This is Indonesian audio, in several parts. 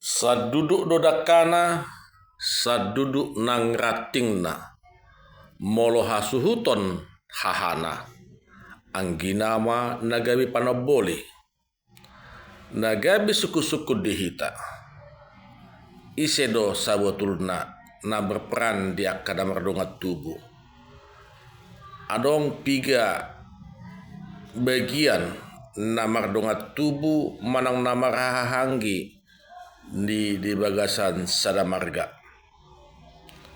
Saduduk dodakana, saduduk nangratingna, molo hasuhuton hahana, angginama nagabi panaboli, nagabi suku-suku dihita, isedo sabotulna na berperan di akada merdongat tubuh. Adong 3 bagian na merdongat tubuh manang nama rahahanggi di bagasan sadamarga.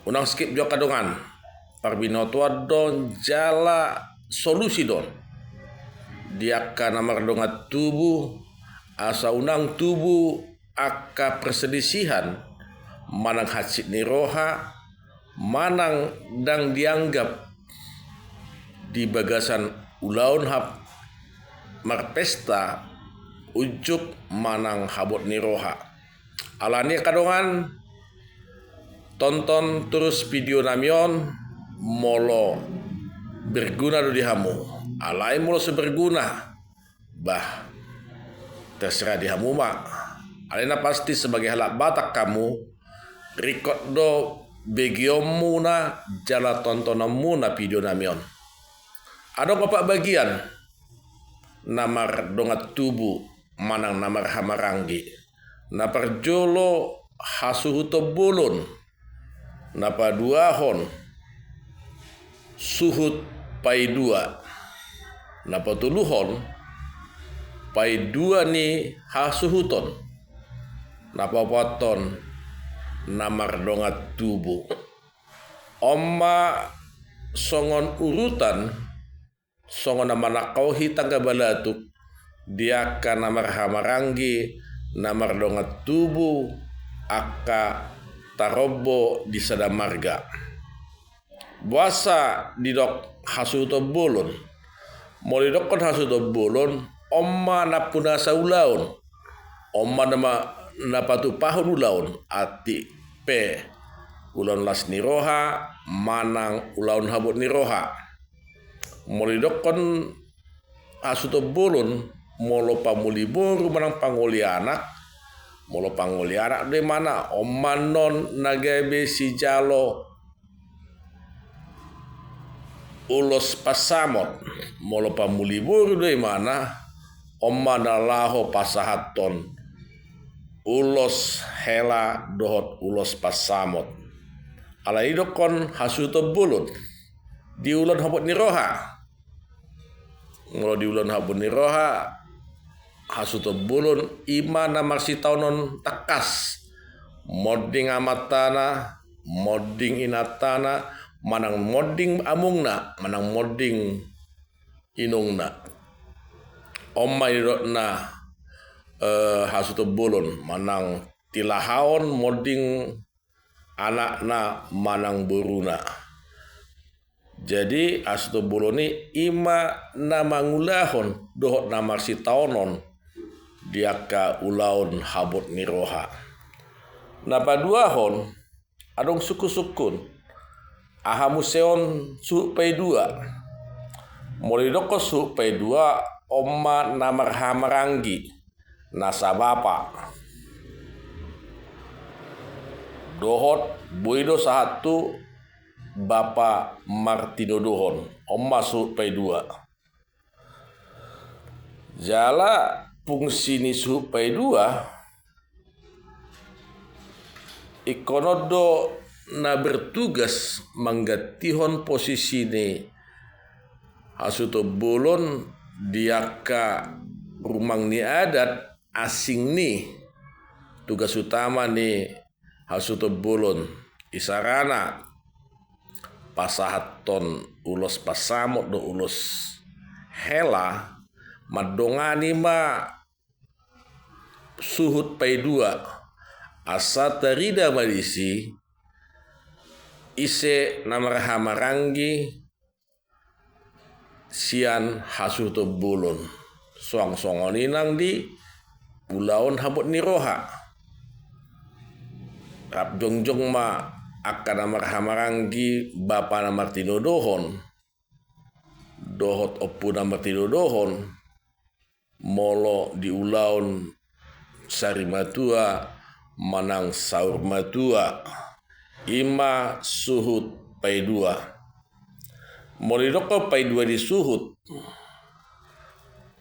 Unang skip jo kadongan parbinoto don jala solusi don diaka namar dongat tubuh asa unang tubuh aka perselisihan manang hatsit niroha manang dang dianggap di bagasan ulaun hap marpesta ujuk manang habot niroha. Alani kadongan tonton terus video namion molo berguna do dihamu. Alai molo seberguna bah terserah dihamu mak. Alena pasti sebagai halak batak kamu record do begiomu na jala tontonamu na video namion. Ada bapak bagian namar dongat tubuh manang namar hamarangi. Napar jolo hasuhuto bolon napa duahon suhut pai 2 napa tuluhon pai 2 ni hasuhuton napa poton namar dongat tubuh omma songon urutan songon nama nakauhi tangga balatuk dia kan namar hamarangi namar dongat tubuh aka tarobo di sadamarga. Buasa didok hasuto bolon. Moli dokon hasuto bolon omma napuna saulaun. Omma nama napatu pahun ulaun ati pe ulon las niroha manang ulaun habut niroha. Moli dokon hasuto bolon molo pamuli boru manang pangoli anak molo pangoli anak de mana omanon nagabe si jalo ulos pasamot molo pamuli boru de mana omana laho pasahaton ulos hela dohot ulos pasamot ala idokon hasuto bulut di ulon habot niroha molo di ulon habot niroha hasuto bulun ima namar sitaunon takas modding amatana modding inatana manang modding amungna manang modding inungna omma idotna hasuto bulun manang tilahaon modding anakna manang buruna. Jadi hasuto bulun ni ima namangulahon dohot namar sitaunon diaka ulaun habut niroha. Napa duahon adong suku-sukun ahamuseon su pai 2 molidoko su pai 2 omma namar hamarangi nasabapa dohot buido sahatu bapa Martino dohon omma su pai 2 jala fungsi ni suhu pai 2 ikonodo na bertugas manggatihon posisi ni hasuto bolon diaka rumang ni adat asing ni tugas utama ni hasuto bolon isarana pasahaton ulos pasamot do ulos hela madongani ma suhut pai 2 asa tarida malisi ise namar hamarangi sian hasuto bulun song-songoninang di ulaun habut niroha rap jongjong ma akan namar hamarangi bapa namar tinodohon dohot opu namar tinodohon molo di ulaun sarimatua manang saur matua ima suhut pai dua. Molidoko pai dua di suhut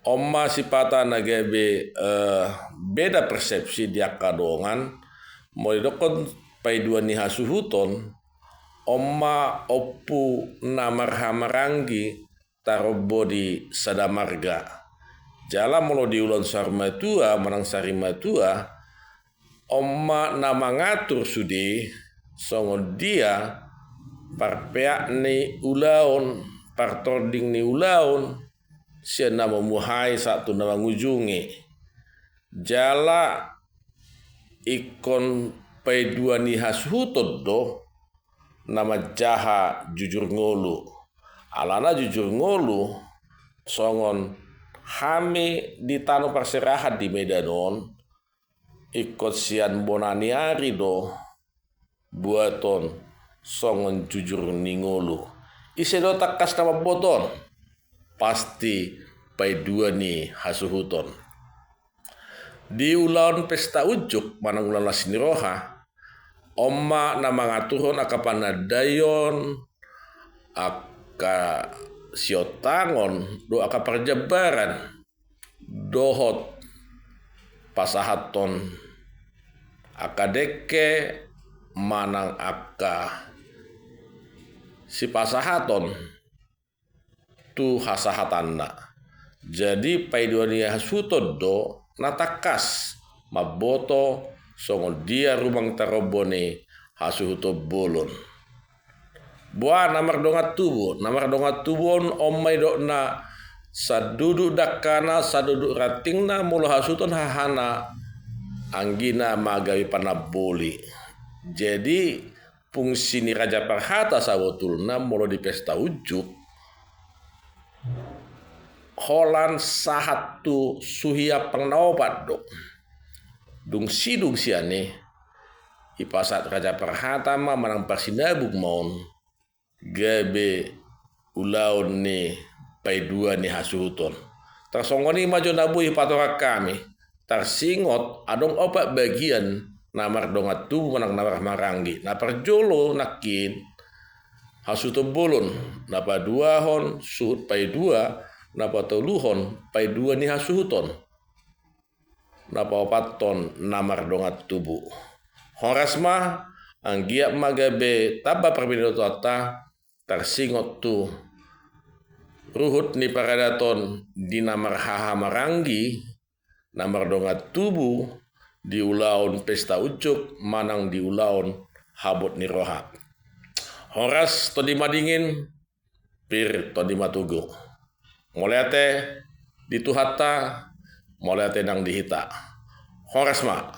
Oma sipata nagebe beda persepsi dia kadongan molidokon pai dua ni hasuhuton Oma opu namarhamarangi tarobo di sadamarga jala molo di ulon sarmatua manang sari matua Oma nama ngatur sudi songo dia parpeak ni ulaon partording ni ulaon sia nama muhai satu nama ngujungi jala ikon pai dua ni hasuhuton do nama jaha jujur ngolu alana jujur ngolu songon hami di tanu perserahat di Medanon ikut sian bonani ari do buaton songon jujur ni ngolu isedo takas nama boton pasti pai dua ni hasuhuton di ulaun pesta ujuk manang ulan lasiniroha Oma nama ngaturun aka panadayon aka siotangon do aka perjebaran dohot pasahaton aka deke manang aka si pasahaton tu hasahatanna jadi pai dua ni hasuhuton do natakas maboto songo dia rumang tarobone hasuhuto bolon buah namar dongat tubon omai do na sadudu dakana sadudu ratingna mulo hasuton hahana anggina magawi panaboli jadi fungsi ni Raja Parhata sawotulna mulo di pesta ujuk holan sahatu suhia pangnaopat do dung siane ipasat Raja Parhata ma manang parsinabug maun gabe ulaun ni pai dua ni hasuhuton tarsongoni majo nabu ipatora kami tarsingot adong opat bagian namar dongat tubuh manang namar marangi na perjolo nakin hasuhuton bolon napa dua hon suhut pai dua napa toluhon pai dua ni hasuhuton napa opat ton namar dongat tubuh horasma anggia magabe taba perbedaan tota tarsingot tu ruhut ni paradaton di namar haha marangi namar dongat tubuh di ulaun pesta ujuk manang di ulaun habot ni roha horas to di madingin pir to di matugo moleate di tuhata moleate nang dihita horas ma